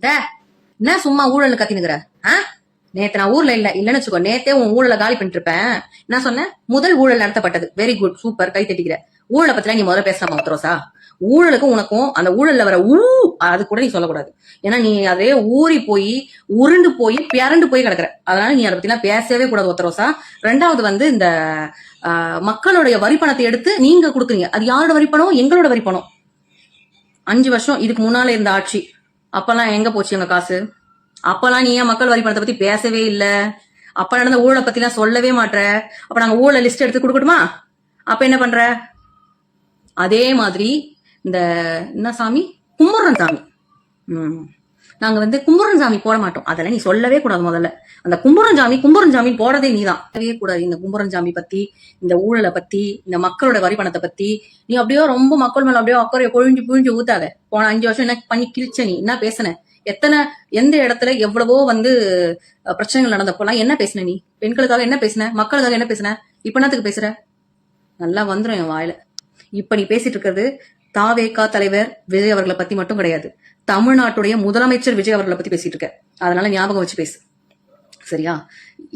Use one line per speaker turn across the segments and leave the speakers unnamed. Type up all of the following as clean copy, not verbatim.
டே, என்ன சும்மா ஊழல் கத்தினுக்குற? நேத்து நான் ஊர்ல இல்லன்னு வச்சுக்கோ, நேத்தே உன் ஊழல காலி பண்ணிட்டு இருப்பேன். என்ன சொன்னேன்? முதல் ஊழல் நடத்தப்பட்டது. வெரி குட், சூப்பர், கை தட்டிக்கிற. ஊழலை பத்திலாம் நீ முதல்ல பேசலாமா உத்தரோசா? ஊழலுக்கும் உனக்கும் அந்த ஊழல்ல வர அது கூட நீ சொல்லக்கூடாது. ஏன்னா நீ அதே ஊறி போய் உருண்டு போய் பிறண்டு போய் கிடக்குற. அதனால நீ அதை பத்திலாம் பேசவே கூடாது உத்தரோசா. ரெண்டாவது வந்து இந்த மக்களுடைய வரி பணத்தை எடுத்து நீங்க கொடுக்குறீங்க. அது யாரோட வரி பணம்? எங்களோட வரி பணம். 5 வருஷம் இதுக்கு முன்னால இருந்த ஆட்சி. அப்பெல்லாம் எங்க போச்சு எங்க காசு? அப்பெல்லாம் நீ ஏன் மக்கள் வரி பணத்தை பத்தி பேசவே இல்ல? அப்ப நடந்த ஊழலை பத்தி எல்லாம் சொல்லவே மாட்ட. அப்ப நாங்க ஊழல் லிஸ்ட் எடுத்து கொடுக்கட்டுமா? அப்ப என்ன பண்ற? அதே மாதிரி இந்த என்ன சாமி, கும்புறன் சாமி. நாங்க வந்து கும்புறன் சாமி போட மாட்டோம். அதெல்லாம் நீ சொல்லவே கூடாது. முதல்ல அந்த கும்புறன் சாமி போடதே நீதான். சொல்லவே கூடாது. இந்த கும்புறன் சாமி பத்தி, இந்த ஊழலை பத்தி, இந்த மக்களோட வரி பணத்தை பத்தி நீ அப்படியே ரொம்ப மக்கள் மேல அப்படியே அக்கறையை புழிஞ்சு ஊத்தாத. போன 5 வருஷம் என்ன பண்ணி கிழிச்ச? நீ என்ன பேசுன? எந்த இடத்துல எவ்வளவோ வந்து பிரச்சனைகள் நடந்தப்போலாம் என்ன பேசுன? நீ பெண்களுக்காக என்ன பேசுன? மக்களுக்காக என்ன பேசுன? இப்ப என்னத்துக்கு பேசுற? நல்லா வந்துடும் என் வாயில. இப்ப நீ பேசிட்டு இருக்கிறது தாவேகா தலைவர் விஜய் அவர்களை பத்தி மட்டும் கிடையாது, தமிழ்நாட்டுடைய முதலமைச்சர் விஜய் அவர்களை பத்தி பேசிட்டு இருக்க. அதனால ஞாபகம் வச்சு பேசு, சரியா?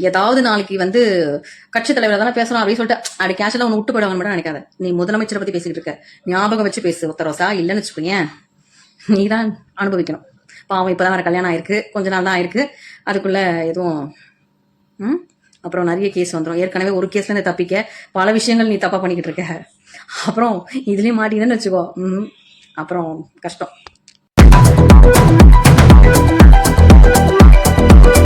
ஏதாவது நாளைக்கு வந்து கட்சி தலைவர் தானே பேசணும் அப்படின்னு சொல்லிட்டு அப்படி கேஷல ஒன்னு விட்டு போயிடுவாங்க மட்டும் நினைக்காத. நீ முதலமைச்சரை பத்தி பேசிட்டு இருக்க, ஞாபகம் வச்சு பேசு உத்தரவசா. இல்லைன்னு வச்சுக்கோங்க, நீதான் அனுபவிக்கணும். பாவம் இப்பதான் வேற கல்யாணம் ஆயிருக்கு, கொஞ்ச நாள் தான் ஆயிருக்கு. அதுக்குள்ள எதுவும் அப்புறம் நிறைய கேஸ் வந்துடும். ஏற்கனவே ஒரு கேஸ்ல இருந்து தப்பிக்க பல விஷயங்கள் நீ தப்பா பண்ணிக்கிட்டு இருக்க. அப்புறம் இதுலயும் மாட்டீங்கன்னு வச்சுக்கோ, அப்புறம் கஷ்டம்.